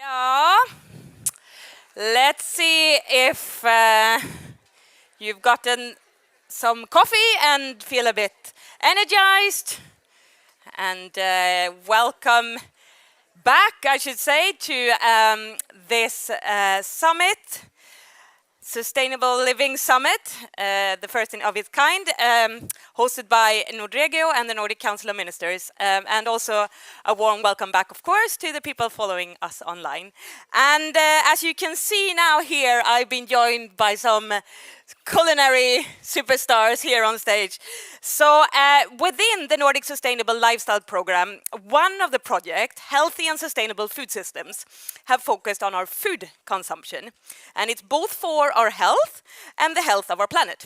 Yeah, let's see if you've gotten some coffee and feel a bit energized. And welcome back, I should say, to this summit, Sustainable Living Summit, the first of its kind, hosted by Nordregio and the Nordic Council of Ministers, and also a warm welcome back, of course, to the people following us online. And as you can see now here, I've been joined by some culinary superstars here on stage. So within the Nordic Sustainable Lifestyle Program, one of the projects, Healthy and Sustainable Food Systems, have focused on our food consumption. And it's both for our health and the health of our planet.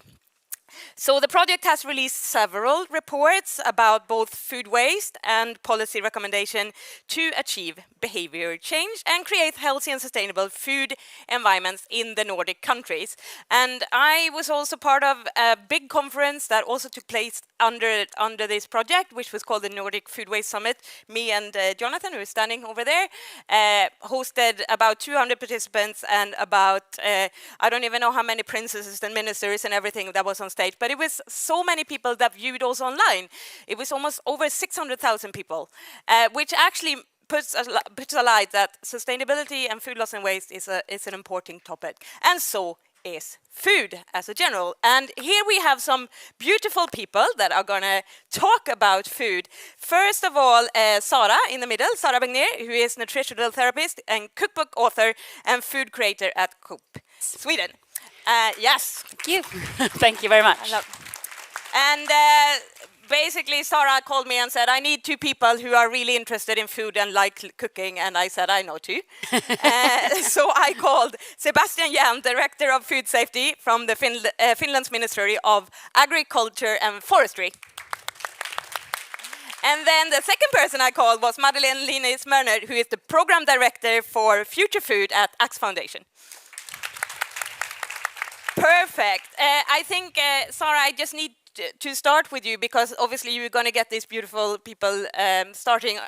So the project has released several reports about both food waste and policy recommendation to achieve behavior change and create healthy and sustainable food environments in the Nordic countries. And I was also part of a big conference that also took place under this project, which was called the Nordic Food Waste Summit. Me and Jonathan, who is standing over there, hosted about 200 participants and about, I don't even know how many princesses and ministers and everything that was on stage, but it was so many people that viewed us online. It was almost over 600,000 people, which actually puts a light that sustainability and food loss and waste is an important topic, and so is food as a general. And here we have some beautiful people that are going to talk about food. First of all, Sara in the middle, Sara Begner, who is nutritional therapist and cookbook author and food creator at Coop Sweden. Yes. Thank you. Thank you very much. And basically, Sara called me and said, I need two people who are really interested in food and like cooking. And I said, I know two. So I called Sebastian Hjelm, Director of Food Safety from the Finland's Ministry of Agriculture and Forestry. And then the second person I called was Madeleine Linis Mörner, who is the Program Director for Future Food at Axe Foundation. Perfect. I think, Sara, I just need to start with you because obviously you're going to get these beautiful people starting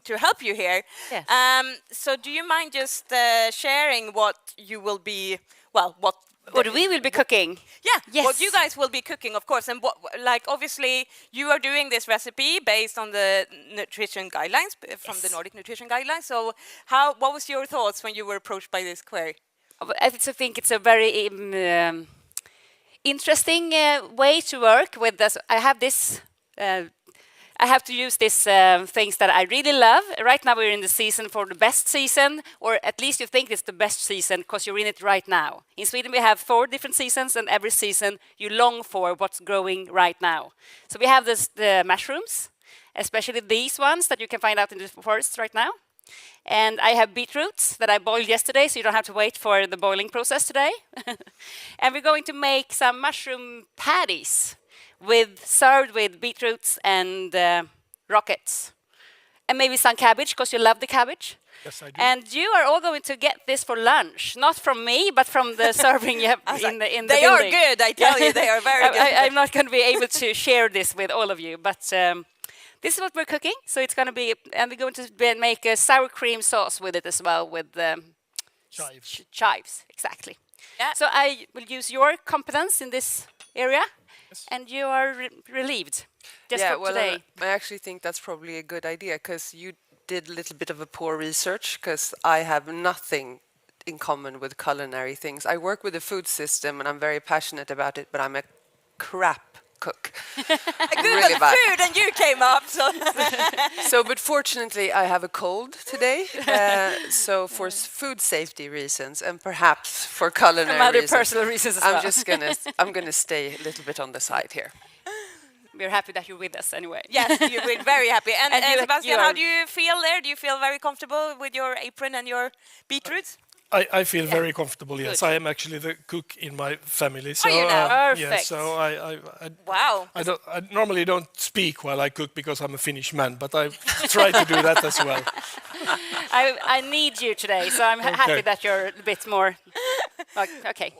to help you here. Yes. So do you mind just sharing what you will be, well, what we will be cooking? Yeah, yes. What you guys will be cooking, of course, and what, like, obviously you are doing this recipe based on the nutrition guidelines from the Nordic Nutrition Guidelines. So what was your thoughts when you were approached by this query? I think it's a very interesting way to work with this. I have to use these things that I really love. Right now we're in the season for the best season, or at least you think it's the best season because you're in it right now. In Sweden we have 4 different seasons, and every season you long for what's growing right now. So we have the mushrooms, especially these ones that you can find out in the forest right now. And I have beetroots that I boiled yesterday, so you don't have to wait for the boiling process today. And we're going to make some mushroom patties served with beetroots and rockets. And maybe some cabbage, because you love the cabbage. Yes, I do. And you are all going to get this for lunch, not from me, but from the serving in the building. They are good, I tell you, they are very good. I'm not going to be able to share this with all of you, but this is what we're cooking. So it's going to be, and we're going to make a sour cream sauce with it as well, with chives, exactly. Yeah. So I will use your competence in this area, Yes. and you are relieved. Just for today. I actually think that's probably a good idea because you did a little bit of a poor research because I have nothing in common with culinary things. I work with the food system and I'm very passionate about it, but I'm a crap cook. I googled food and you came up. But fortunately I have a cold today. So for food safety reasons and perhaps for culinary other reasons, personal reasons as well. I'm gonna stay a little bit on the side here. We're happy that you're with us anyway. Yes, we're very happy. And Sebastian, you how do you feel there? Do you feel very comfortable with your apron and your beetroots? I feel very comfortable, yes. Good. I am actually the cook in my family. So, you now? Perfect. Yeah, so Wow. I normally don't speak while I cook because I'm a Finnish man, but I try to do that as well. I need you today, so I'm happy that you're a bit more. Okay,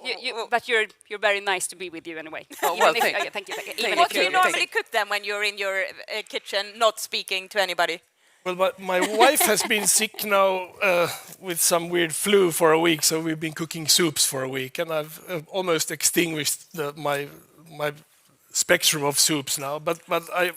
but you're very nice to be with you anyway. Oh, well, thank you. Thank you. What do you normally cook then when you're in your kitchen, not speaking to anybody? Well, but my wife has been sick now with some weird flu for a week, so we've been cooking soups for a week, and I've almost extinguished my spectrum of soups now. But I,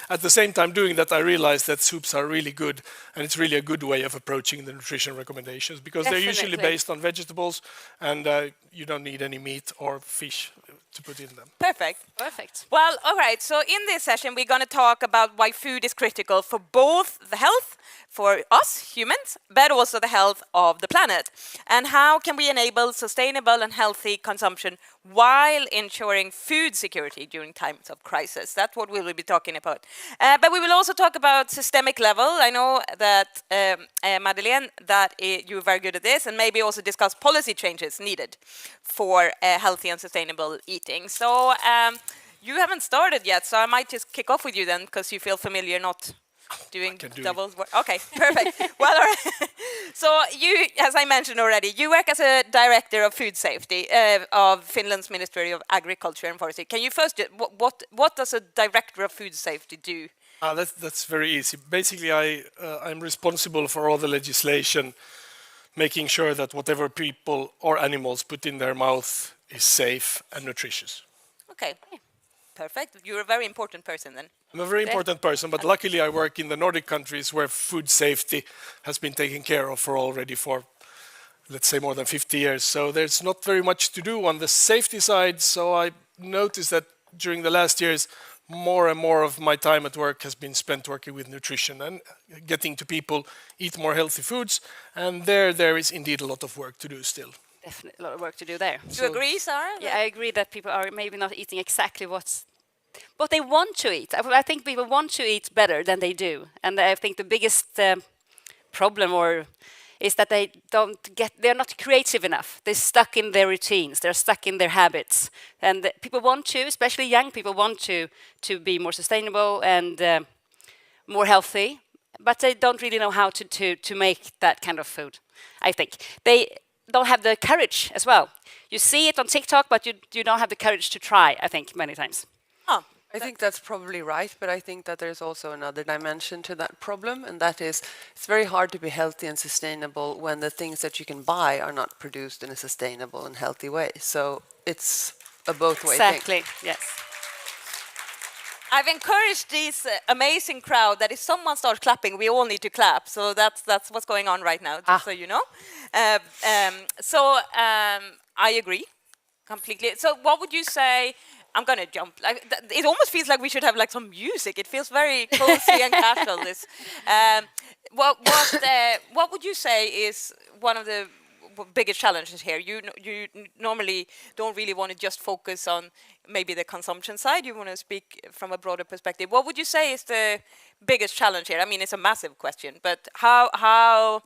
at the same time doing that, I realized that soups are really good, and it's really a good way of approaching the nutrition recommendations because they're usually Definitely. based on vegetables, and you don't need any meat or fish to put in them. Perfect. Perfect. Well, all right. So in this session, we're going to talk about why food is critical for both the health for us humans, but also the health of the planet, and how can we enable sustainable and healthy consumption while ensuring food security during times of crisis. That's what we will be talking about. But we will also talk about systemic level. I know that Madeleine, that you're very good at this, and maybe also discuss policy changes needed for healthy and sustainable eating. So you haven't started yet, so I might just kick off with you then, because you feel familiar not doing double work. Okay, perfect. Well, all right. So you, as I mentioned already, you work as a director of food safety of Finland's Ministry of Agriculture and Forestry. Can you first, what does a director of food safety do? That's very easy. Basically, I'm responsible for all the legislation, making sure that whatever people or animals put in their mouth is safe and nutritious. Okay, perfect. You're a very important person then. I'm a very important person, but luckily I work in the Nordic countries where food safety has been taken care of for let's say, more than 50 years. So there's not very much to do on the safety side. So I noticed that during the last years, more and more of my time at work has been spent working with nutrition and getting to people eat more healthy foods. And there is indeed a lot of work to do still. Definitely a lot of work to do there. Do you agree, Sarah? Yeah, I agree that people are maybe not eating exactly what they want to eat. I think people want to eat better than they do, and I think the biggest problem is that they're not creative enough. They're stuck in their routines. They're stuck in their habits, and people want to, especially young people, want to be more sustainable and more healthy, but they don't really know how to make that kind of food. I think they don't have the courage as well. You see it on TikTok, but you don't have the courage to try, I think, many times. Oh, I think that's probably right, but I think that there's also another dimension to that problem, and that is it's very hard to be healthy and sustainable when the things that you can buy are not produced in a sustainable and healthy way. So it's a both-way thing. Exactly, yes. I've encouraged this amazing crowd that if someone starts clapping, we all need to clap. So that's what's going on right now, just so you know. I agree completely. So what would you say? I'm gonna jump. It almost feels like we should have like some music. It feels very cozy and casual. This. What would you say is one of the biggest challenges here? You normally don't really want to just focus on maybe the consumption side. You want to speak from a broader perspective. What would you say is the biggest challenge here? I mean, it's a massive question, but how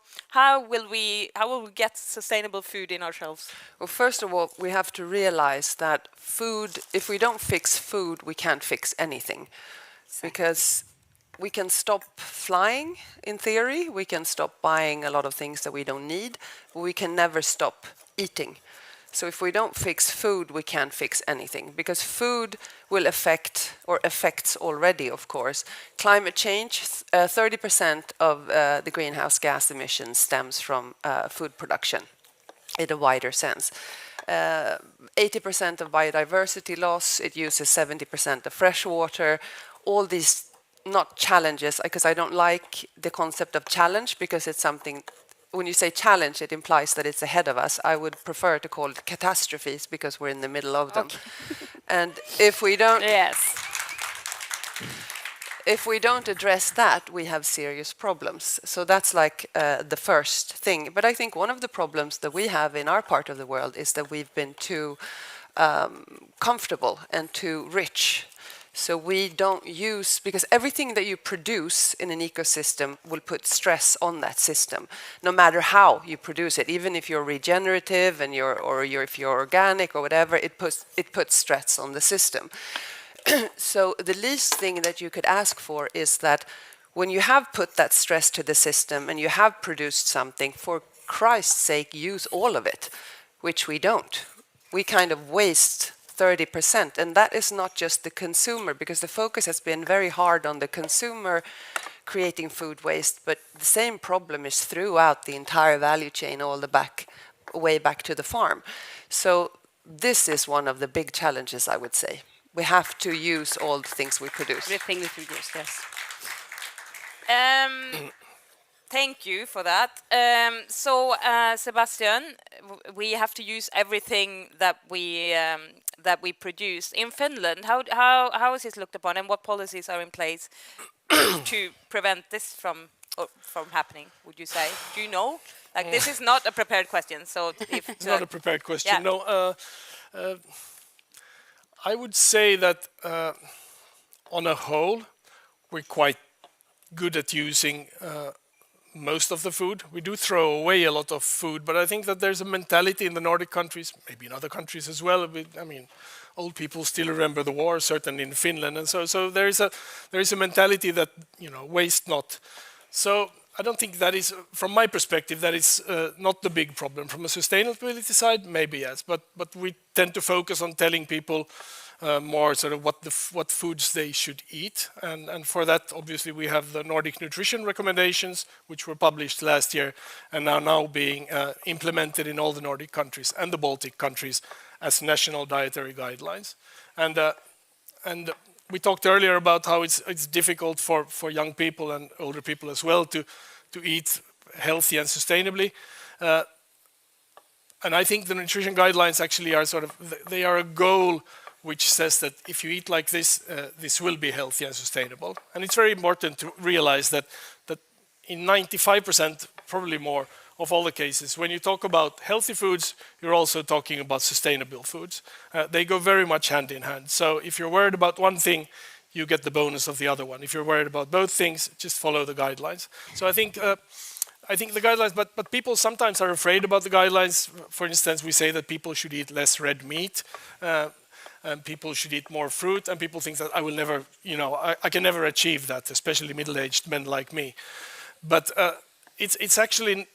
will we get sustainable food in our shelves? Well, first of all, we have to realize that food, if we don't fix food, we can't fix anything. Because we can stop flying, in theory, we can stop buying a lot of things that we don't need, but we can never stop eating. So if we don't fix food, we can't fix anything, because food will affect, or affects already, of course, climate change. 30% of the greenhouse gas emissions stems from food production in a wider sense. 80% of biodiversity loss, it uses 70% of fresh water. All these, not challenges, because I don't like the concept of challenge, because it's something, when you say challenge, it implies that it's ahead of us. I would prefer to call it catastrophes, because we're in the middle of them. Okay. And if we don't... Yes. If we don't address that, we have serious problems. So that's like the first thing. But I think one of the problems that we have in our part of the world is that we've been too comfortable and too rich. So we don't use, because everything that you produce in an ecosystem will put stress on that system, no matter how you produce it. Even if you're regenerative and if you're organic or whatever, it puts stress on the system. So the least thing that you could ask for is that when you have put that stress to the system and you have produced something, for Christ's sake, use all of it, which we don't. We kind of waste 30%, and that is not just the consumer, because the focus has been very hard on the consumer creating food waste, but the same problem is throughout the entire value chain, all the way back to the farm. So this is one of the big challenges, I would say. We have to use all the things we produce. Everything we produce, yes. Thank you for that. So, Sebastian, we have to use everything that we produce in Finland. How is this looked upon, and what policies are in place to prevent this from happening? Would you say? Do you know? Like, this is not a prepared question. So, if It's not a prepared question. Yeah. No, I would say that on a whole, we're quite good at using most of the food. We do throw away a lot of food, but I think that there's a mentality in the Nordic countries, maybe in other countries as well. I mean, old people still remember the war, certainly in Finland, and so there is a mentality that, you know, waste not. So I don't think that is, from my perspective, that is not the big problem. From a sustainability side, maybe yes, but we tend to focus on telling people more sort of what foods they should eat, and for that obviously we have the Nordic nutrition recommendations, which were published last year and are now being implemented in all the Nordic countries and the Baltic countries as national dietary guidelines. And we talked earlier about how it's difficult for young people and older people as well to eat healthy and sustainably. And I think the nutrition guidelines actually are they are a goal which says that if you eat like this, this will be healthy and sustainable. And it's very important to realize that in 95%, probably more, of all the cases, when you talk about healthy foods, you're also talking about sustainable foods. They go very much hand in hand. So if you're worried about one thing, you get the bonus of the other one. If you're worried about both things, just follow the guidelines. So I think the guidelines, but people sometimes are afraid about the guidelines. For instance, we say that people should eat less red meat, and people should eat more fruit, and people think that I will never, I can never achieve that, especially middle-aged men like me. But it's actually,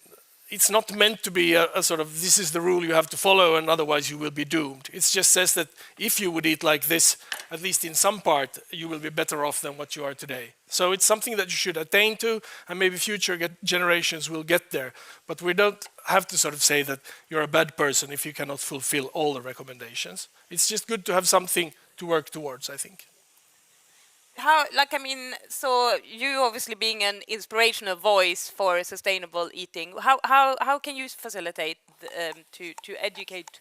it's not meant to be a sort of, this is the rule you have to follow and otherwise you will be doomed. It just says that if you would eat like this, at least in some part, you will be better off than what you are today. So it's something that you should attain to, and maybe future generations will get there. But we don't have to sort of say that you're a bad person if you cannot fulfill all the recommendations. It's just good to have something to work towards, I think. So you obviously being an inspirational voice for sustainable eating, how can you facilitate to educate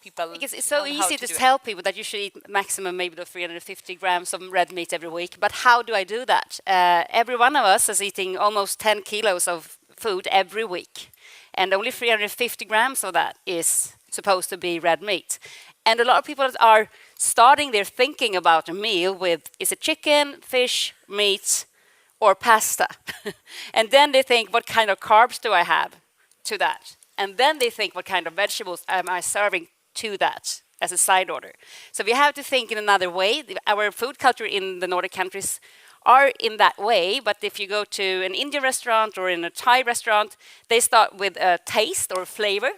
people? Because it's so on how easy to do tell people that you should eat maximum maybe the 350 grams of red meat every week, but how do I do that? Every one of us is eating almost 10 kilos of food every week, and only 350 grams of that is supposed to be red meat. And a lot of people are starting their thinking about a meal with, is it chicken, fish, meat, or pasta? And then they think, what kind of carbs do I have to that? And then they think, what kind of vegetables am I serving to that as a side order? So we have to think in another way. Our food culture in the Nordic countries are in that way, but if you go to an Indian restaurant or in a Thai restaurant, they start with a taste or flavor.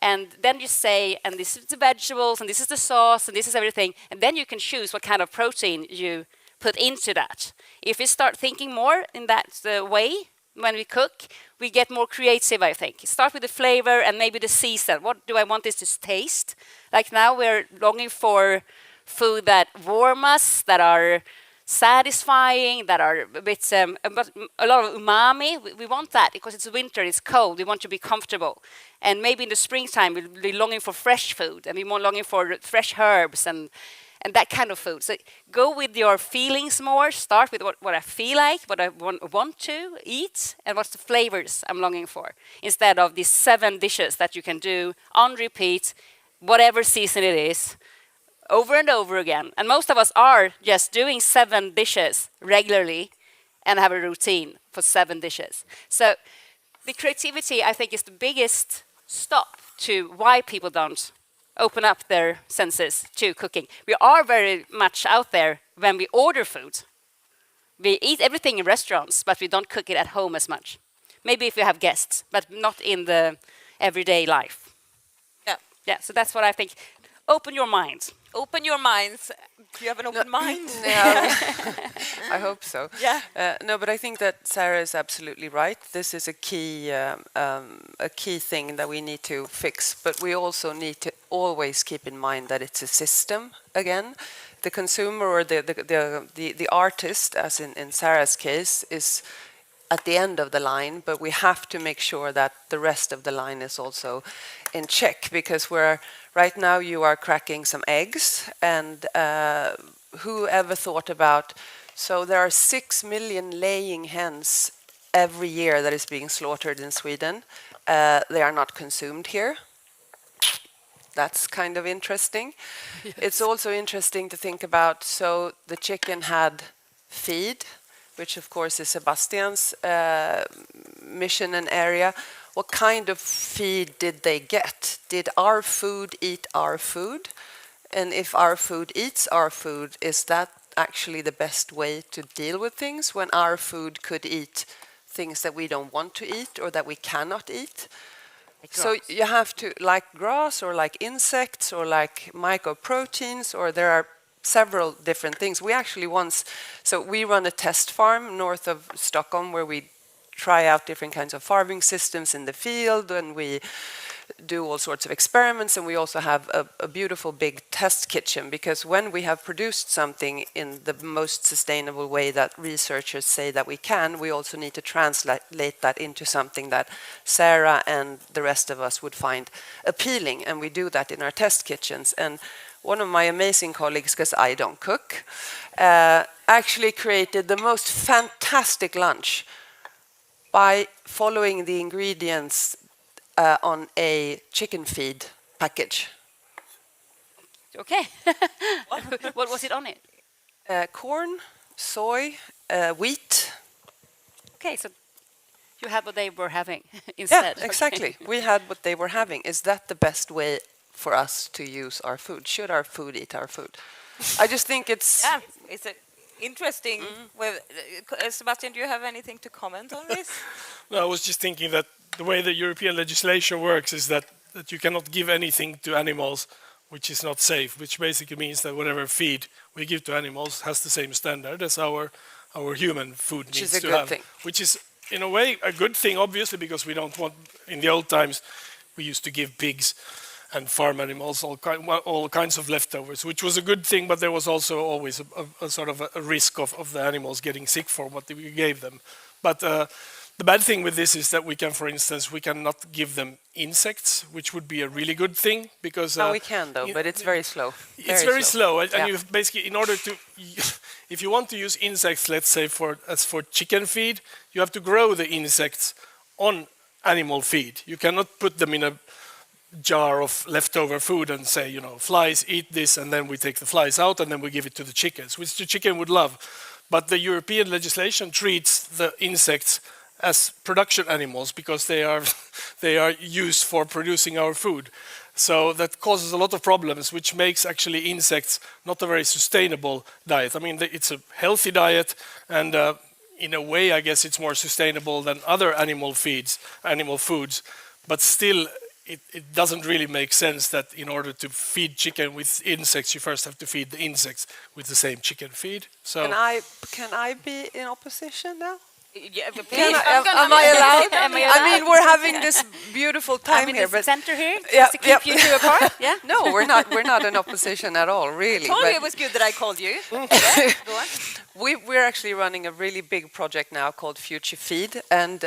And then you say, and this is the vegetables, and this is the sauce, and this is everything. And then you can choose what kind of protein you put into that. If we start thinking more in that way, when we cook, we get more creative, I think. Start with the flavor and maybe the season. What do I want this to taste? Like now we're longing for food that warm us, that are satisfying, that are a bit, but a lot of umami. We want that because it's winter, it's cold, we want to be comfortable. And maybe in the springtime, we'll be longing for fresh food, and we're more longing for fresh herbs and that kind of food. So go with your feelings more, start with what I feel like, what I want to eat, and what's the flavors I'm longing for, instead of these 7 dishes that you can do on repeat, whatever season it is, over and over again. And most of us are just doing 7 dishes regularly and have a routine for 7 dishes. So the creativity, I think, is the biggest stop to why people don't open up their senses to cooking. We are very much out there when we order food. We eat everything in restaurants, but we don't cook it at home as much. Maybe if you have guests, but not in the everyday life. Yeah. Yeah, so that's what I think. open your minds. Open your minds. Do you have an open mind? Yeah, I hope so. Yeah. No, but I think that Sarah is absolutely right. This is a key thing that we need to fix. But we also need to always keep in mind that it's a system. Again, the consumer or the artist, as in Sarah's case, is at the end of the line, but we have to make sure that the rest of the line is also in check, because right now you are cracking some eggs, and who ever thought about, so there are 6 million laying hens every year that is being slaughtered in Sweden. They are not consumed here. That's kind of interesting. Yes. It's also interesting to think about, so the chicken had feed, which of course is Sebastian's mission and area. What kind of feed did they get? Did our food eat our food? And if our food eats our food, is that actually the best way to deal with things, when our food could eat things that we don't want to eat or that we cannot eat? So you have to, like grass or like insects or like mycoproteins, or there are several different things. We actually we run a test farm north of Stockholm where we try out different kinds of farming systems in the field, and we do all sorts of experiments, and we also have a beautiful big test kitchen, because when we have produced something in the most sustainable way that researchers say that we can, we also need to translate that into something that Sarah and the rest of us would find appealing, and we do that in our test kitchens. And one of my amazing colleagues, because I don't cook, actually created the most fantastic lunch by following the ingredients on a chicken feed package. Okay. What was it on it? Corn, soy, wheat. Okay, so you had what they were having instead. Yeah, exactly. We had what they were having. Is that the best way for us to use our food? Should our food eat our food? I just think it's... Yeah, it's interesting. Sebastian, do you have anything to comment on this? No, I was just thinking that the way the European legislation works is that you cannot give anything to animals which is not safe, which basically means that whatever feed we give to animals has the same standard as our human food needs to have. Which is, in a way, a good thing, obviously, because we don't want... In the old times, we used to give pigs and farm animals all kinds of leftovers, which was a good thing, but there was also always a sort of a risk of the animals getting sick for what we gave them. But the bad thing with this is that we can, for instance, we cannot give them insects, which would be a really good thing, because... No, we can, though, but it's very slow. It's very slow, and you basically, in order to... If you want to use insects, let's say, as for chicken feed, you have to grow the insects on animal feed. You cannot put them in a jar of leftover food and say, flies eat this, and then we take the flies out and then we give it to the chickens, which the chicken would love. But the European legislation treats the insects as production animals because they are used for producing our food. So that causes a lot of problems, which makes actually insects not a very sustainable diet. I mean, it's a healthy diet, and in a way, I guess it's more sustainable than other animal foods, but still it doesn't really make sense that in order to feed chicken with insects, you first have to feed the insects with the same chicken feed. So Can I be in opposition now? Yeah, please. Am I allowed? I mean, we're having this beautiful time here, but center here just to keep you two apart. Yeah. No, we're not in opposition at all, really. I told you it was good that I called you. Yeah, go on. We're actually running a really big project now called Future Feed, and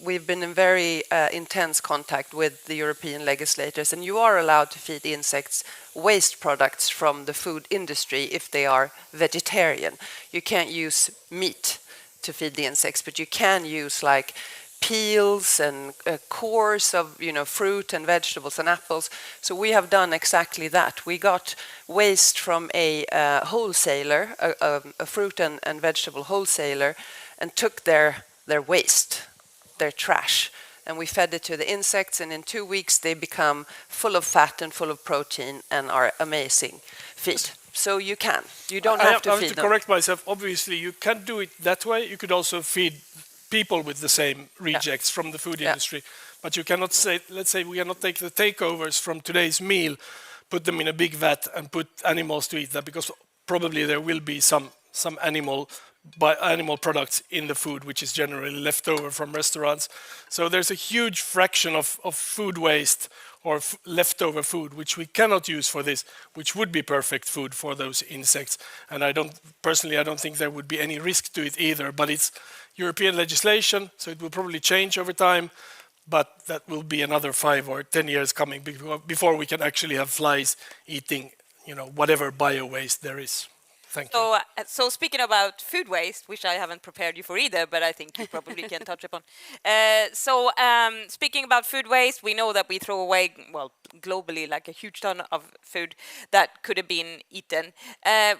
we've been in very intense contact with the European legislators, and you are allowed to feed insects waste products from the food industry if they are vegetarian. You can't use meat to feed the insects, but you can use like peels and cores of fruit and vegetables and apples. So we have done exactly that. We got waste from a wholesaler, a fruit and vegetable wholesaler, and took their waste, their trash, and we fed it to the insects, and in 2 weeks they become full of fat and full of protein and are amazing feed. So you don't have to feed them. I have to correct myself. Obviously, you can do it that way. You could also feed people with the same rejects from the food industry. But you cannot say, let's say we cannot take the takeovers from today's meal, put them in a big vat and put animals to eat that, because probably there will be some animal products in the food, which is generally left over from restaurants. So there's a huge fraction of food waste or leftover food which we cannot use for this, which would be perfect food for those insects. And I don't think there would be any risk to it either, but it's European legislation, so it will probably change over time, but that will be another 5 or 10 years coming before we can actually have flies eating, whatever bio waste there is. Thank you. So speaking about food waste, which I haven't prepared you for either, but I think you probably can touch upon. Speaking about food waste, we know that we throw away, well, globally, like a huge ton of food that could have been eaten. How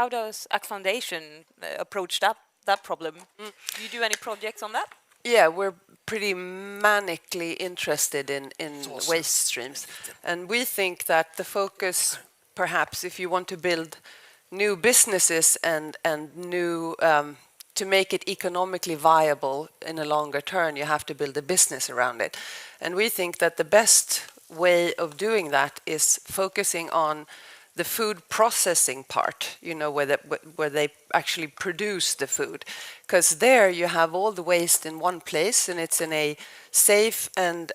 does Act Foundation approach that problem? Do you do any projects on that? Yeah, we're pretty manically interested in waste streams. And we think that the focus, perhaps, if you want to build new businesses and new, to make it economically viable in a longer term, you have to build a business around it. And we think that the best way of doing that is focusing on the food processing part, where they actually produce the food. Because there you have all the waste in one place, and it's in a safe and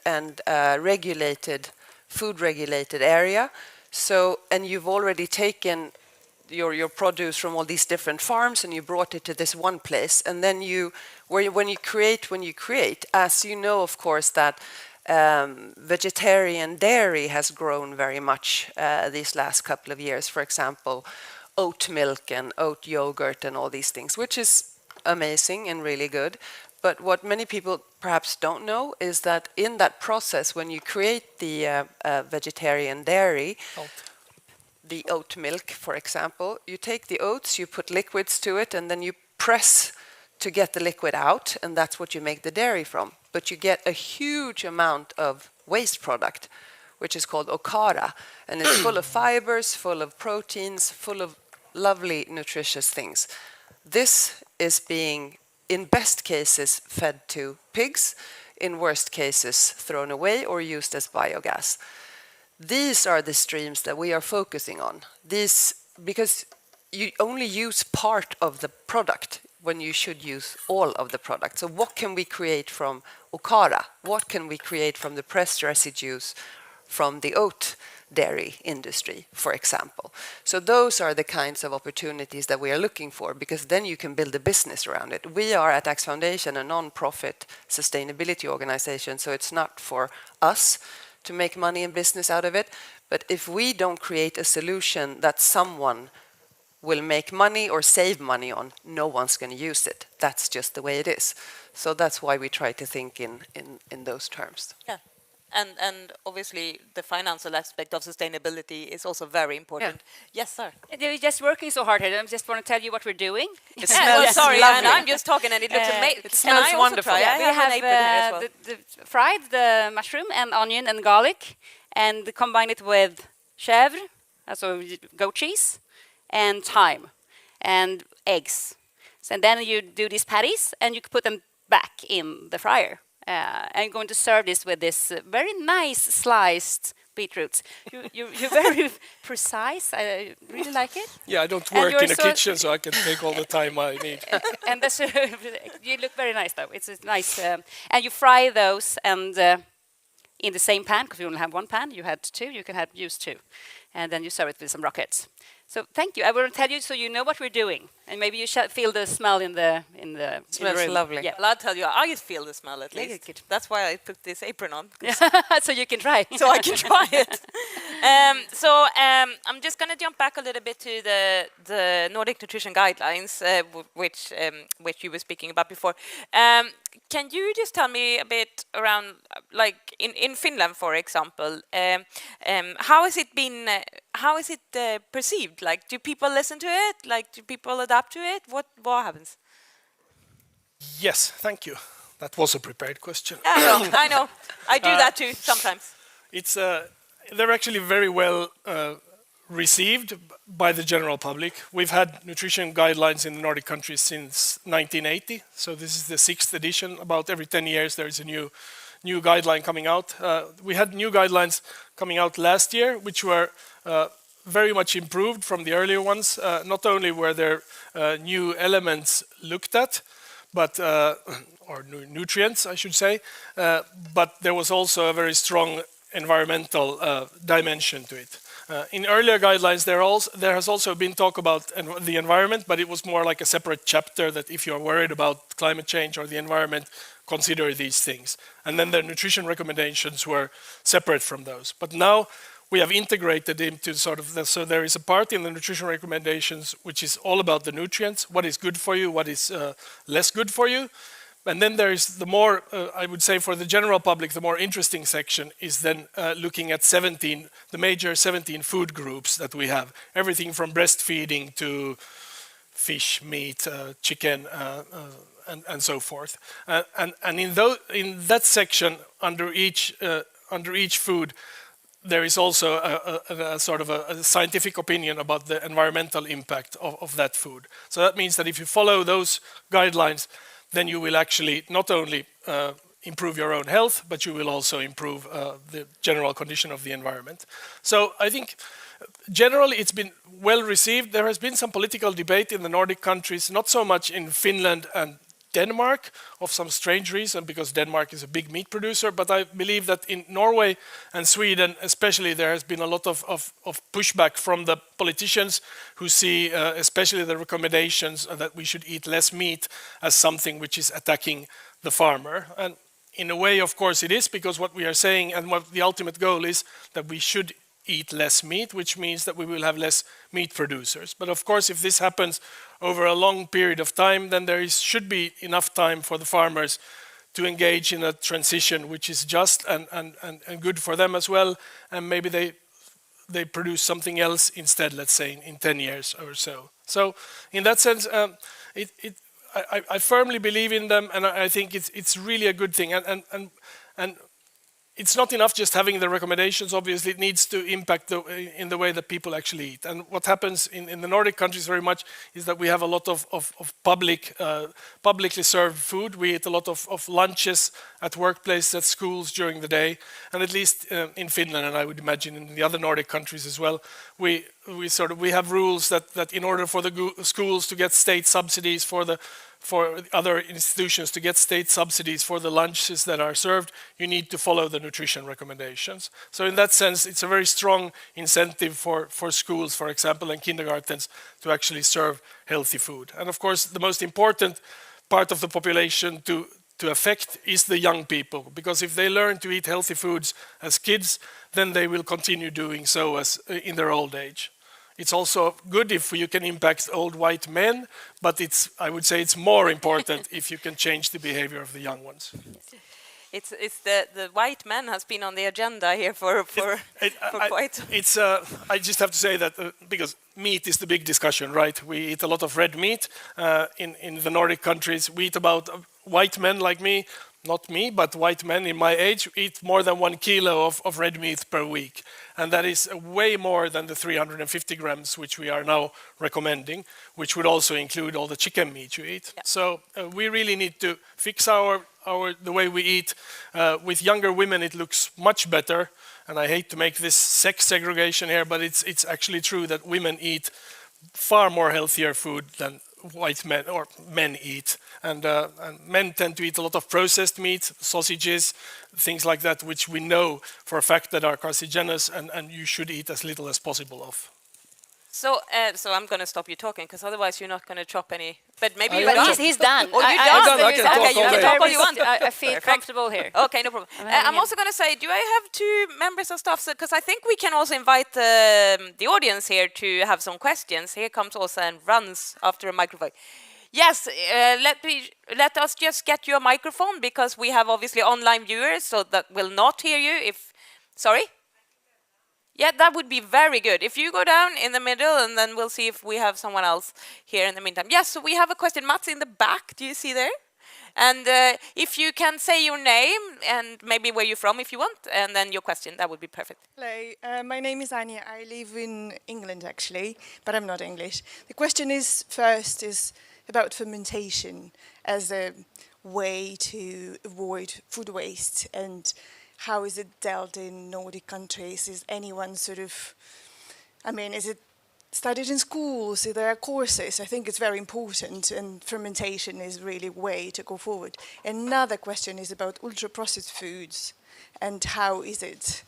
food regulated area. So, and you've already taken your produce from all these different farms and you brought it to this one place. And then when you create, as you know, of course, that vegetarian dairy has grown very much these last couple of years. For example, oat milk and oat yogurt and all these things, which is amazing and really good. But what many people perhaps don't know is that in that process, when you create the vegetarian dairy, the oat milk, for example, you take the oats, you put liquids to it, and then you press to get the liquid out, and that's what you make the dairy from. But you get a huge amount of waste product, which is called okara, and it's full of fibers, full of proteins, full of lovely nutritious things. This is being, in best cases, fed to pigs, in worst cases, thrown away or used as biogas. These are the streams that we are focusing on. Because you only use part of the product when you should use all of the product. So what can we create from okara? What can we create from the pressed residues from the oat dairy industry, for example? So those are the kinds of opportunities that we are looking for, because then you can build a business around it. We are at Axe Foundation a non-profit sustainability organization, so it's not for us to make money and business out of it. But if we don't create a solution that someone will make money or save money on, no one's going to use it. That's just the way it is. So that's why we try to think in those terms. Yeah. And obviously the financial aspect of sustainability is also very important. Yeah. Yes, sir. They're just working so hard here. I just want to tell you what we're doing. It smells sorry, lovely. and I'm just talking and it looks amazing. It smells wonderful. Yeah, We have have an apron here as well. fried the mushroom and onion and garlic, and combine it with chèvre, also goat cheese, and thyme, and eggs. So then you do these patties, and you can put them back in the fryer. I'm going to serve this with this very nice sliced beetroots. You're very precise. I really like it. Yeah, I don't work in a kitchen, so I can take all the time I need. And that's, you look very nice, though. It's a nice, and you fry those, and in the same pan, because you only have one pan. You had two. You can use two, and then you serve it with some rockets. So thank you. I will tell you so you know what we're doing, and maybe you shall feel the smell in the Smells room. lovely. Yeah, well, I'll tell you, I feel the smell at Yeah, least. good. That's why I put this apron on. So you can try. So I can try it. I'm just going to jump back a little bit to the Nordic Nutrition Guidelines, which you were speaking about before. Can you just tell me a bit around, like in Finland, for example, how has it been? How is it perceived? Like, do people listen to it? Like, do people adapt to it? What happens? Yes, thank you. That was a prepared question. I know. I do that too sometimes. It's they're actually very well received by the general public. We've had nutrition guidelines in the Nordic countries since 1980, so this is the 6th edition. About every 10 years there is a new guideline coming out. We had new guidelines coming out last year, which were very much improved from the earlier ones. Not only were there new elements looked at, but or nutrients, I should say, but there was also a very strong environmental dimension to it. In earlier guidelines, there has also been talk about the environment, but it was more like a separate chapter that if you're worried about climate change or the environment, consider these things. And then the nutrition recommendations were separate from those. But now we have integrated into sort of so there is a part in the nutrition recommendations which is all about the nutrients, what is good for you, what is less good for you. And then there is the more, I would say for the general public, the more interesting section is then looking at the major 17 food groups that we have. Everything from breastfeeding to fish, meat, chicken, and so forth. And in that section, under each food, there is also a sort of a scientific opinion about the environmental impact of that food. So that means that if you follow those guidelines, then you will actually not only improve your own health, but you will also improve the general condition of the environment. So I think generally it's been well received. There has been some political debate in the Nordic countries, not so much in Finland and Denmark, of some strange reason, because Denmark is a big meat producer, but I believe that in Norway and Sweden especially there has been a lot of pushback from the politicians who see especially the recommendations that we should eat less meat as something which is attacking the farmer. And in a way, of course, it is, because what we are saying and what the ultimate goal is that we should eat less meat, which means that we will have less meat producers. But of course, if this happens over a long period of time, then there should be enough time for the farmers to engage in a transition which is just and good for them as well, and maybe they produce something else instead, let's say in 10 years or so. So in that sense, I firmly believe in them, and I think it's really a good thing. And it's not enough just having the recommendations. Obviously, it needs to impact in the way that people actually eat. And what happens in the Nordic countries very much is that we have a lot of publicly served food. We eat a lot of lunches at workplaces, at schools during the day. And at least in Finland, and I would imagine in the other Nordic countries as well, we have rules that in order for the schools to get state subsidies, for other institutions to get state subsidies for the lunches that are served, you need to follow the nutrition recommendations. So in that sense, it's a very strong incentive for schools, for example, and kindergartens to actually serve healthy food. And of course, the most important part of the population to affect is the young people, because if they learn to eat healthy foods as kids, then they will continue doing so as in their old age. It's also good if you can impact old white men, but I would say it's more important if you can change the behavior of the young ones. It's the white man has been on the agenda here for quite. I just have to say that because meat is the big discussion, right? We eat a lot of red meat in the Nordic countries. We eat about white men like me. Not me, but white men in my age eat more than 1 kilo of red meat per week. And that is way more than the 350 grams which we are now recommending, which would also include all the chicken meat you eat. Yeah. So we really need to fix the way we eat. With younger women it looks much better. And I hate to make this sex segregation here, but it's actually true that women eat far more healthier food than white men or men eat, and men tend to eat a lot of processed meat, sausages, things like that, which we know for a fact that are carcinogenous, and you should eat as little as possible of. So I'm going to stop you talking, because otherwise you're not going to chop any. But maybe you're But done. he's done. Oh, you're done. I can talk Okay, you all can day. talk all you want. I feel comfortable here. Okay, no problem. I'm also going to say, do I have 2 members of staff? Because I think we can also invite the audience here to have some questions. Here comes Åsa and runs after a microphone. Yes, let us just get you a microphone, because we have obviously online viewers, so that will not hear you. Sorry? Yeah, that would be very good. If you go down in the middle, and then we'll see if we have someone else here in the meantime. Yes, so we have a question. Mats in the back, do you see there? And if you can say your name and maybe where you're from if you want, and then your question, that would be perfect. Hello, my name is Anya. I live in England actually, but I'm not English. The question is about fermentation as way to avoid food waste, and how is it dealt in Nordic countries? Is anyone sort of, I mean, is it studied in schools? Are there courses? I think it's very important, and fermentation is really a way to go forward. Another question is about ultra-processed foods, and how is it?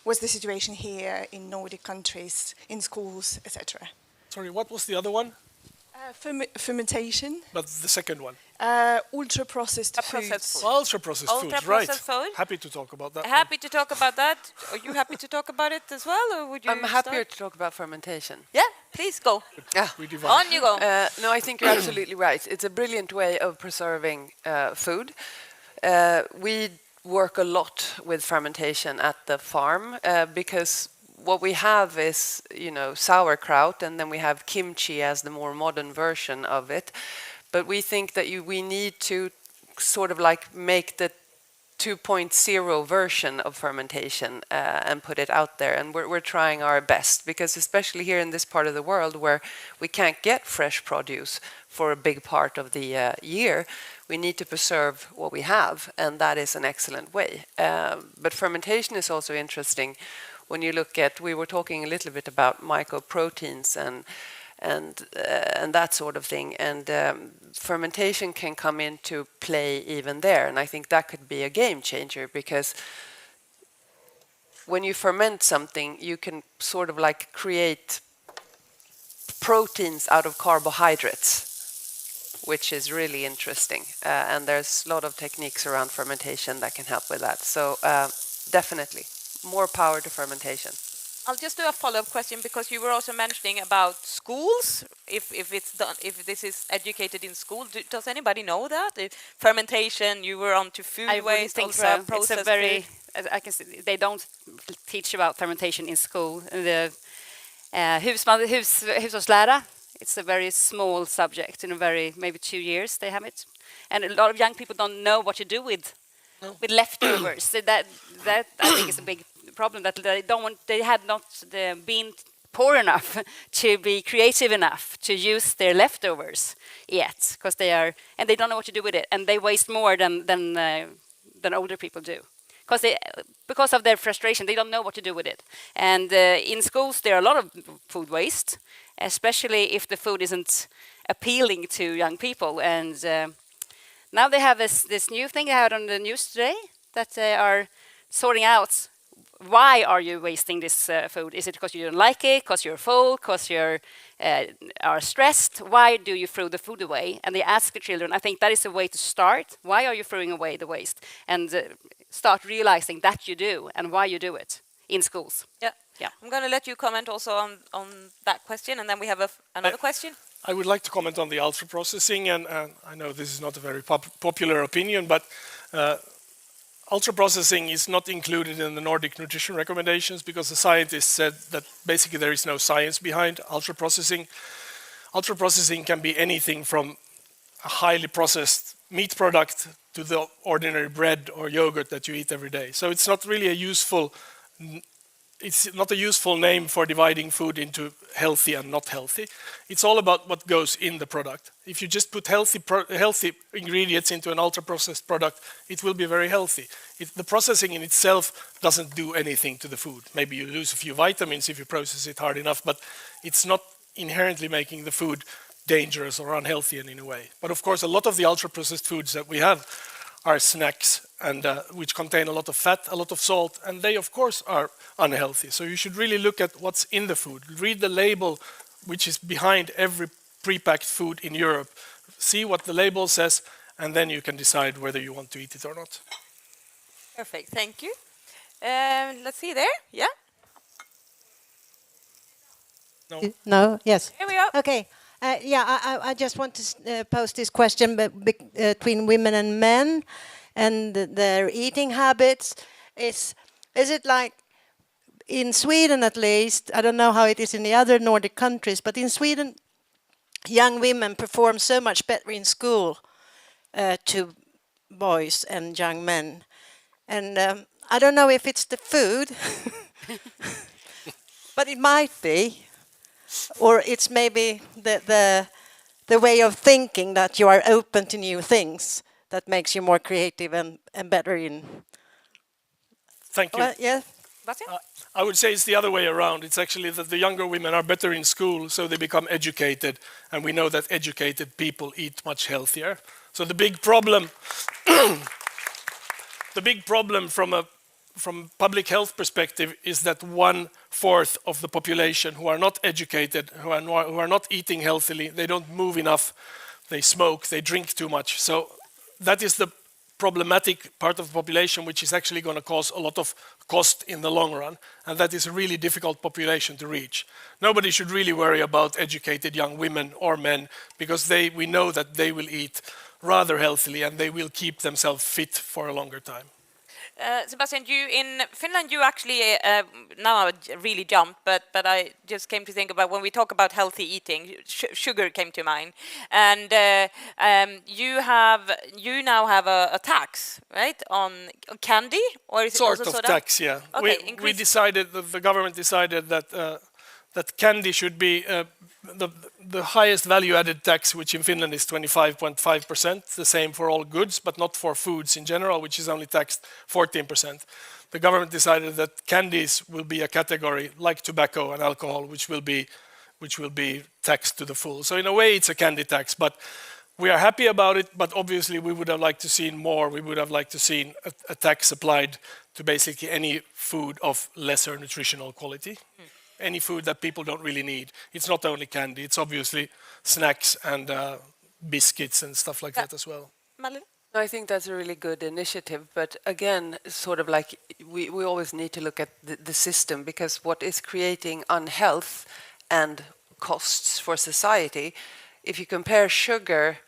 What's the situation here in Nordic countries, in schools, etc.? Sorry, what was the other one? Fermentation, But the second one. ultra-processed Processed foods. food. Ultra-processed foods, right. Ultra-processed food. Happy to talk about that. Happy to talk about that. Are you happy to talk about it as well, or would you? I'm happier start? to talk about fermentation. Yeah, please go. We divide. On you go. No, I think you're absolutely right. It's a brilliant way of preserving food. We work a lot with fermentation at the farm because what we have is, sauerkraut, and then we have kimchi as the more modern version of it. But we think that we need to sort of like make the 2.0 version of fermentation and put it out there. And we're trying our best, because especially here in this part of the world where we can't get fresh produce for a big part of the year, we need to preserve what we have, and that is an excellent way. But fermentation is also interesting when you look at, we were talking a little bit about mycoproteins and that sort of thing, and fermentation can come into play even there, and I think that could be a game changer, because when you ferment something, you can sort of like create proteins out of carbohydrates, which is really interesting, and there's a lot of techniques around fermentation that can help with that. So definitely more power to fermentation. I'll just do a follow-up question, because you were also mentioning about schools. If it's done, if this is educated in school, does anybody know that? If fermentation, you were on to food I wouldn't waste, think so. It's a ultra-processed very, food. I can see, they don't teach about fermentation in school. The hushållslära, it's a very small subject. In a very, maybe 2 years they have it, and a lot of young people don't know what to do with leftovers. So that I think is a big problem, that they had not been poor enough to be creative enough to use their leftovers yet, because they don't know what to do with it, and they waste more than older people do, because of their frustration. They don't know what to do with it. And in schools there are a lot of food waste, especially if the food isn't appealing to young people. And now they have this new thing I heard on the news today, that they are sorting out, why are you wasting this food? Is it because you don't like it, because you're full, because you are stressed? Why do you throw the food away? And they ask the children. I think that is a way to start. Why are you throwing away the waste? And start realizing that you do, and why you do it in schools. Yeah. Yeah. I'm going to let you comment also on that question, and then we have another question. I would like to comment on the ultra processing, and I know this is not a very popular opinion, but ultra processing is not included in the Nordic nutrition recommendations, because the scientists said that basically there is no science behind ultra processing. Ultra processing can be anything from a highly processed meat product to the ordinary bread or yogurt that you eat every day. So it's not really it's not a useful name for dividing food into healthy and not healthy. It's all about what goes in the product. If you just put healthy ingredients into an ultra-processed product, it will be very healthy. The processing in itself doesn't do anything to the food. Maybe you lose a few vitamins if you process it hard enough, but it's not inherently making the food dangerous or unhealthy in any way. But of course, a lot of the ultra-processed foods that we have are snacks, and which contain a lot of fat, a lot of salt, and they of course are unhealthy. So you should really look at what's in the food. Read the label which is behind every pre-packed food in Europe. See what the label says, and then you can decide whether you want to eat it or not. Perfect, thank you. Let's see there, yeah? No? No, yes. Here we are. Okay. I just want to pose this question between women and men and their eating habits. Is it like in Sweden, at least? I don't know how it is in the other Nordic countries, but in Sweden, young women perform so much better in school to boys and young men. And I don't know if it's the food, but it might be. Or it's maybe the way of thinking, that you are open to new things, that makes you more creative and better in. Thank you. Well, yeah. Bastian? I would say it's the other way around. It's actually that the younger women are better in school, so they become educated, and we know that educated people eat much healthier. So the big problem, from public health perspective is that 1/4 of the population who are not educated, who are not eating healthily, they don't move enough, they smoke, they drink too much. So that is the problematic part of the population, which is actually going to cause a lot of cost in the long run, and that is a really difficult population to reach. Nobody should really worry about educated young women or men, because we know that they will eat rather healthily and they will keep themselves fit for a longer time. Sebastian, you in Finland, you actually now I really jump, but I just came to think about when we talk about healthy eating, sugar came to mind, and you now have a tax, right, on candy, or is it Sort also of soda? tax, yeah. Okay, We decided, the government decided that candy should be the highest value-added tax, which in Finland is 25.5%, the same for all goods, but not for foods in general, which is only taxed 14%. The government decided that candies will be a category like tobacco and alcohol, which will be taxed to the full. So in a way, it's a candy tax, but we are happy about it. But obviously, we would have liked to seen more. We would have liked to seen a tax applied to basically any food of lesser nutritional quality. Any food that people don't really need. It's not only candy, it's obviously snacks and biscuits and stuff like that as well. Malin? I think that's a really good initiative, but again, sort of like we always need to look at the system, because what is creating unhealth and costs for society, if you compare sugar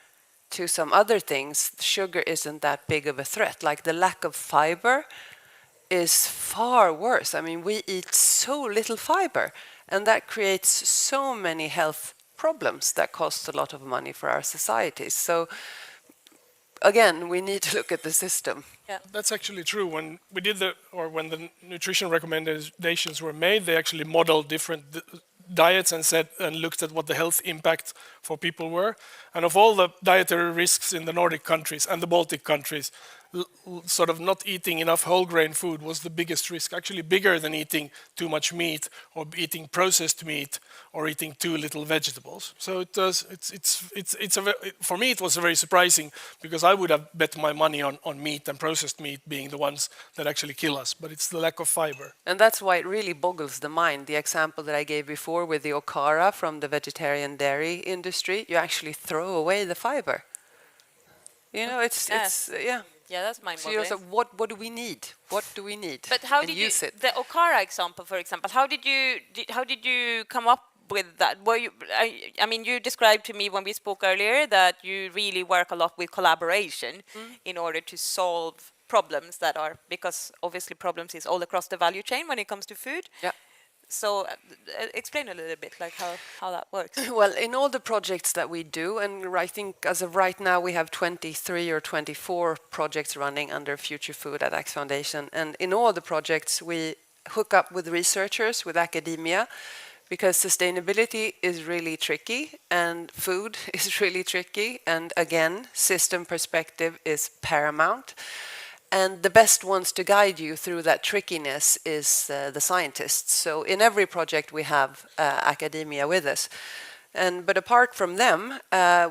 to some other things, sugar isn't that big of a threat. Like the lack of fiber is far worse. I mean, we eat so little fiber, and that creates so many health problems that cost a lot of money for our societies. So again, we need to look at the system. Yeah. That's actually true. When we did when the nutrition recommendations were made, they actually modeled different diets and looked at what the health impact for people were. And of all the dietary risks in the Nordic countries and the Baltic countries, sort of not eating enough whole grain food was the biggest risk, actually bigger than eating too much meat or eating processed meat or eating too little vegetables. So for me it was very surprising, because I would have bet my money on meat and processed meat being the ones that actually kill us, but it's the lack of fiber. And that's why it really boggles the mind. The example that I gave before with the okara from the vegetarian dairy industry, you actually throw away the fiber. You know, it's yeah. Yeah, that's So mind-boggling. you're like, what do we need? What do we need? But how and did you use it. the Okara example, for example? How did you come up with that? Were you? I mean, you described to me when we spoke earlier that you really work a lot with collaboration in order to solve problems that are, because obviously problems is all across the value chain when it comes to food. Yeah. So explain a little bit like how that works. Well, in all the projects that we do, and I think as of right now we have 23 or 24 projects running under Future Food at Axe Foundation, and in all the projects we hook up with researchers, with academia, because sustainability is really tricky and food is really tricky, and again, system perspective is paramount. And the best ones to guide you through that trickiness is the scientists. So in every project we have academia with us. But apart from them,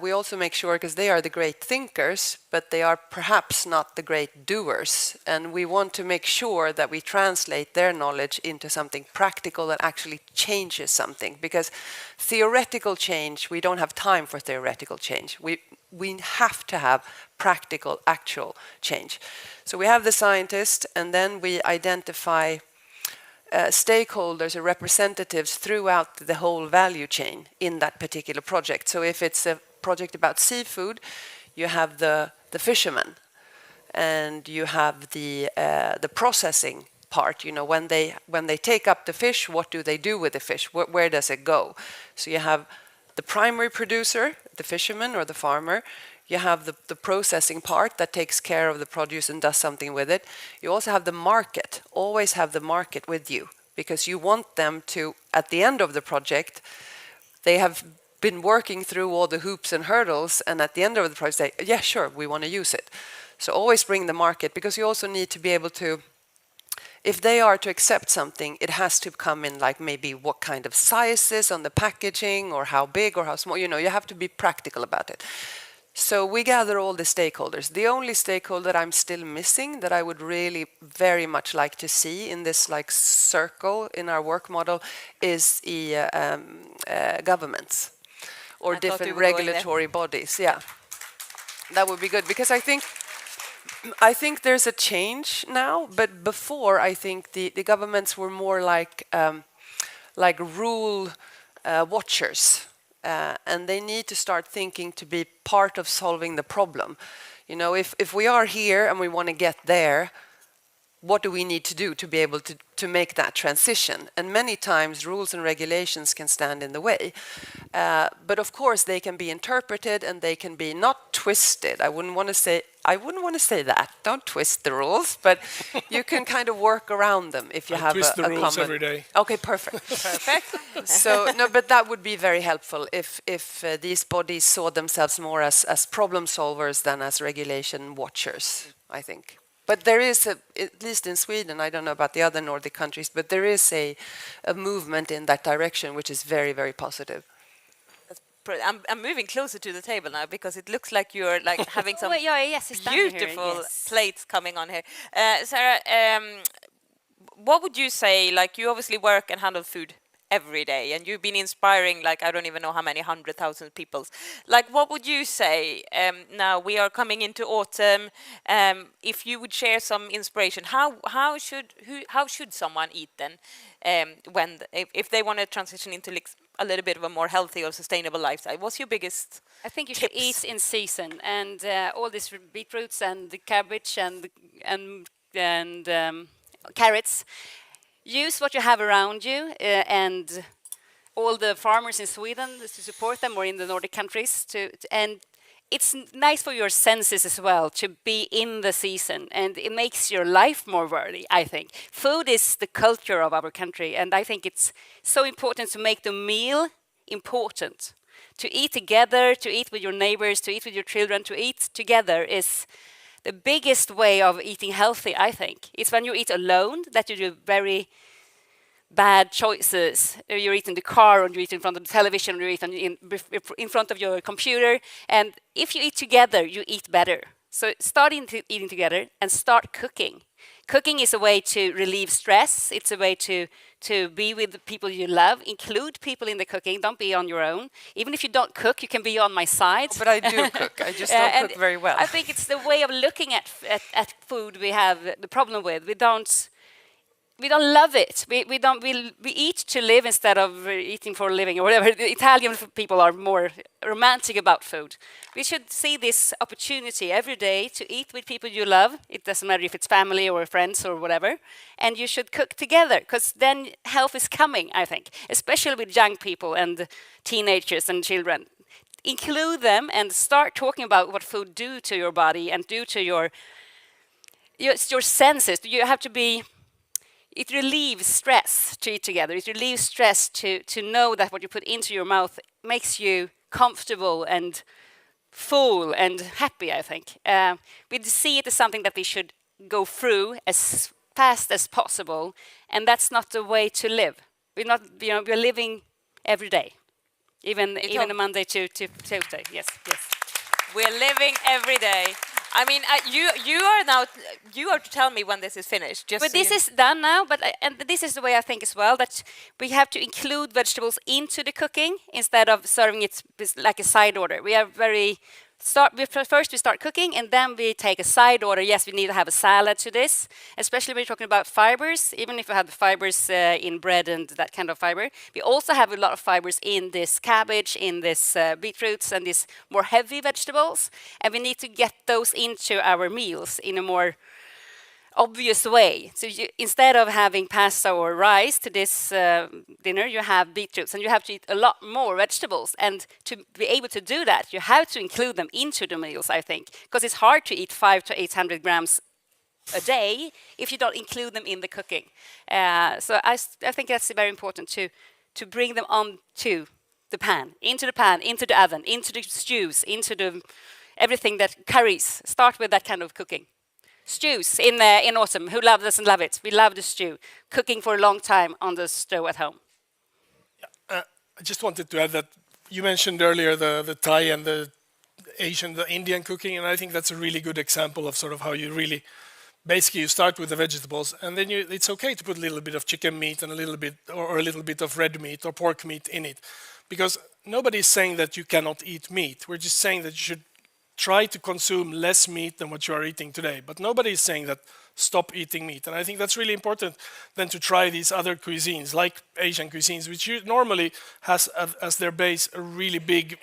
we also make sure, because they are the great thinkers, but they are perhaps not the great doers. And we want to make sure that we translate their knowledge into something practical that actually changes something. Because theoretical change, we don't have time for theoretical change. We have to have practical, actual change. So we have the scientists, and then we identify stakeholders or representatives throughout the whole value chain in that particular project. So if it's a project about seafood, you have the fishermen, and you have the processing part. You know, when they take up the fish, what do they do with the fish? Where does it go? So you have the primary producer, the fisherman or the farmer. You have the processing part that takes care of the produce and does something with it. You also have the market. Always have the market with you, because you want them to, at the end of the project, they have been working through all the hoops and hurdles, and at the end of the project say, yeah, sure, we want to use it. So always bring the market, because you also need to be able to, if they are to accept something, it has to come in like maybe what kind of sizes on the packaging, or how big or how small, you know, you have to be practical about it. So we gather all the stakeholders. The only stakeholder I'm still missing that I would really very much like to see in this like circle in our work model is the governments or I thought different you were going there. regulatory bodies. Yeah, that would be good, because I think there's a change now, but before I think the governments were more like rule watchers. And they need to start thinking to be part of solving the problem. You know, if we are here and we want to get there, what do we need to do to be able to make that transition? And many times rules and regulations can stand in the way. But of course they can be interpreted and they can be not twisted. I wouldn't want to say that. Don't twist the rules, but you can kind of work around them if you have twist the a rules common. every day. Okay, perfect. Perfect. So no, but that would be very helpful if these bodies saw themselves more as problem solvers than as regulation watchers, I think. But there is, at least in Sweden, I don't know about the other Nordic countries, but there is a movement in that direction, which is very, very positive. I'm moving closer to the table now because it looks like you're like having some yes, it's down here, beautiful yes. plates coming on here. Sarah, what would you say? Like, you obviously work and handle food every day, and you've been inspiring, like, I don't even know how many 100,000 people. Like, what would you say? Now we are coming into autumn. If you would share some inspiration, how should someone eat then, if they want to transition into like a little bit of a more healthy or sustainable lifestyle? What's your biggest? I think you tips? should eat in season, and all these beetroots and the cabbage and carrots. Use what you have around you, and all the farmers in Sweden to support them, or in the Nordic countries. And it's nice for your senses as well to be in the season, and it makes your life more worthy, I think. Food is the culture of our country, and I think it's so important to make the meal important. To eat together, to eat with your neighbors, to eat with your children, to eat together is the biggest way of eating healthy, I think. It's when you eat alone that you do very bad choices. You eat in the car, or you eat in front of the television, or you eat in front of your computer. And if you eat together, you eat better. So start eating together and start cooking. Cooking is a way to relieve stress. It's a way to be with the people you love. Include people in the cooking. Don't be on your own. Even if you don't cook, you can be on my side. Oh, but I do cook. I just don't cook very well. I think it's the way of looking at food we have the problem with. We don't love it. We eat to live instead of eating for a living, or whatever. The Italian people are more romantic about food. We should see this opportunity every day to eat with people you love. It doesn't matter if it's family or friends or whatever. And you should cook together, because then health is coming, I think, especially with young people and teenagers and children. Include them and start talking about what food do to your body and do to your senses. You have to be. It relieves stress to eat together. It relieves stress to know that what you put into your mouth makes you comfortable and full and happy, I think. We see it as something that we should go through as fast as possible, and that's not the way to live. We're living every day, even a Monday to Tuesday. Yes. We're living every day. I mean, you are to tell me when this is finished. But this is done now. And this is the way I think as well, that we have to include vegetables into the cooking instead of serving it like a side order. First we start cooking, and then we take a side order. Yes, we need to have a salad to this, especially when you're talking about fibers. Even if you have the fibers in bread and that kind of fiber, we also have a lot of fibers in this cabbage, in this beetroots, and these more heavy vegetables. And we need to get those into our meals in a more obvious way. So instead of having pasta or rice to this dinner, you have beetroots, and you have to eat a lot more vegetables. And to be able to do that, you have to include them into the meals, I think, because it's hard to eat 500 to 800 grams a day if you don't include them in the cooking. So I think that's very important to bring them on to the pan, into the oven, into the stews, into the everything that curries. Start with that kind of cooking. Stews in autumn. Who doesn't love it? We love the stew. Cooking for a long time on the stove at home. I just wanted to add that you mentioned earlier the Thai and the Asian, the Indian cooking, and I think that's a really good example of sort of how you really, basically you start with the vegetables, and then it's okay to put a little bit of chicken meat and a little bit, or a little bit of red meat or pork meat in it, because nobody's saying that you cannot eat meat. We're just saying that you should try to consume less meat than what you are eating today. But nobody is saying that stop eating meat. And I think that's really important then to try these other cuisines, like Asian cuisines, which normally has as their base a really big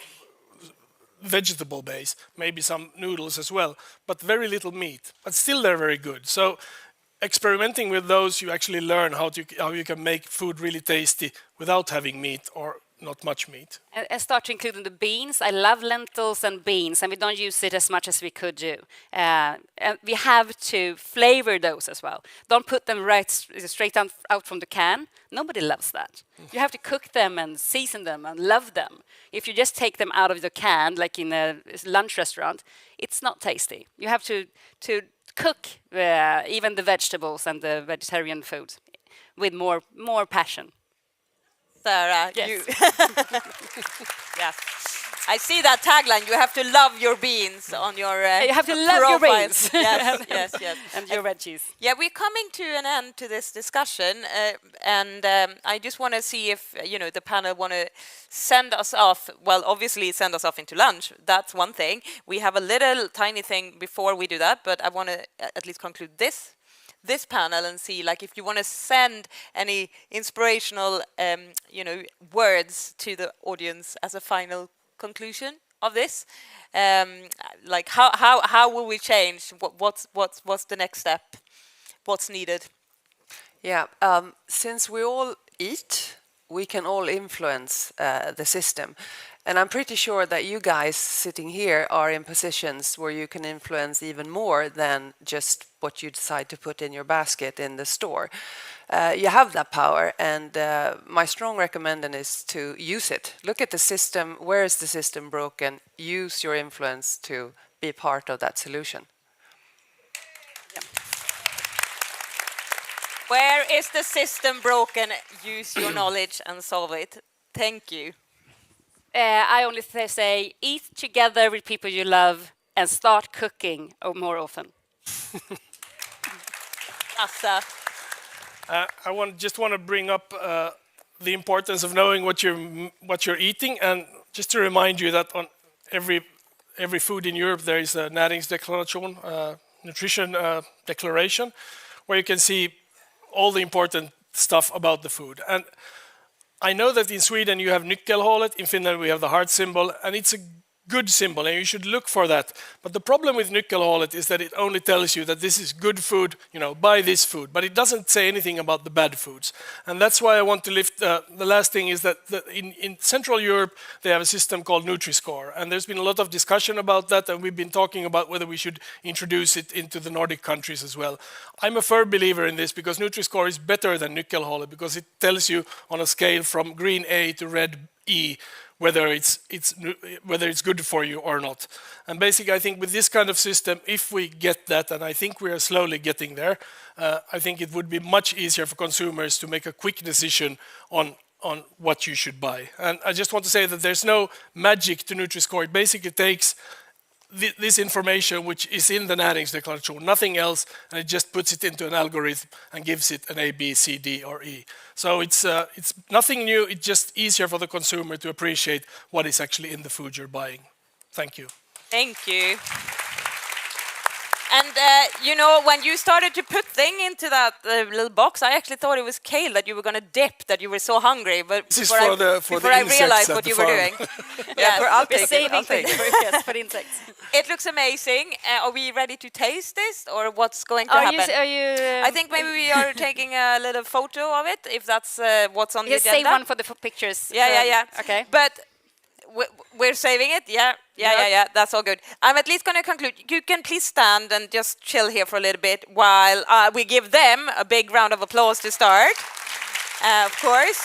vegetable base, maybe some noodles as well, but very little meat. But still they're very good. So experimenting with those, you actually learn how you can make food really tasty without having meat or not much meat. And start to include the beans. I love lentils and beans, and we don't use it as much as we could do. And we have to flavor those as well. Don't put them straight out from the can. Nobody loves that. You have to cook them and season them and love them. If you just take them out of the can, like in a lunch restaurant, it's not tasty. You have to cook even the vegetables and the vegetarian food with more passion. Sarah, Yes. you yes. I see that tagline. You have to love your beans on your You have to love your profile. beans. Yes. And your veggies. Yeah, we're coming to an end to this discussion, and I just want to see if the panel want to send us off. Well, obviously, send us off into lunch. That's one thing. We have a little tiny thing before we do that, but I want to at least conclude this panel and see, like, if you want to send any inspirational, words to the audience as a final conclusion of this. Like, how will we change? What's the next step? What's needed? Yeah, since we all eat, we can all influence the system. And I'm pretty sure that you guys sitting here are in positions where you can influence even more than just what you decide to put in your basket in the store. You have that power, and my strong recommendation is to use it. Look at the system. Where is the system broken? Use your influence to be part of that solution. Where is the system broken? Use your knowledge and solve it. Thank you. I only say eat together with people you love and start cooking more often. Assa. I just want to bring up the importance of knowing what you're eating, and just to remind you that on every food in Europe there is a näringsdeklaration, nutrition declaration, where you can see all the important stuff about the food. And I know that in Sweden you have nyckelhålet, in Finland we have the heart symbol, and it's a good symbol and you should look for that. But the problem with nyckelhålet is that it only tells you that this is good food, buy this food, but it doesn't say anything about the bad foods. And that's why I want to lift the last thing is that in Central Europe they have a system called Nutri-Score, and there's been a lot of discussion about that, and we've been talking about whether we should introduce it into the Nordic countries as well. I'm a firm believer in this because Nutri-Score is better than nyckelhålet because it tells you on a scale from green A to red E whether it's good for you or not. And basically, I think with this kind of system, if we get that, and I think we are slowly getting there, I think it would be much easier for consumers to make a quick decision on what you should buy. And I just want to say that there's no magic to Nutri-Score. It basically takes this information which is in the näringsdeklaration, nothing else, and it just puts it into an algorithm and gives it an A, B, C, D, or E. So it's nothing new. It's just easier for the consumer to appreciate what is actually in the food you're buying. Thank you. Thank you. And when you started to put thing into that little box, I actually thought it was kale that you were going to dip, that you were so hungry. But This is before I realized what you were doing. I'll We're take it. I'll saving take it. for insects. It looks amazing. Are we ready to taste this, or what's going to happen? Are you? I think maybe we are taking a little photo of it, if that's what's on the Just agenda. save one for the pictures. Yeah. Okay. But we're saving it. Yeah. That's all good. I'm at least going to conclude. You can please stand and just chill here for a little bit while we give them a big round of applause to start. Of course.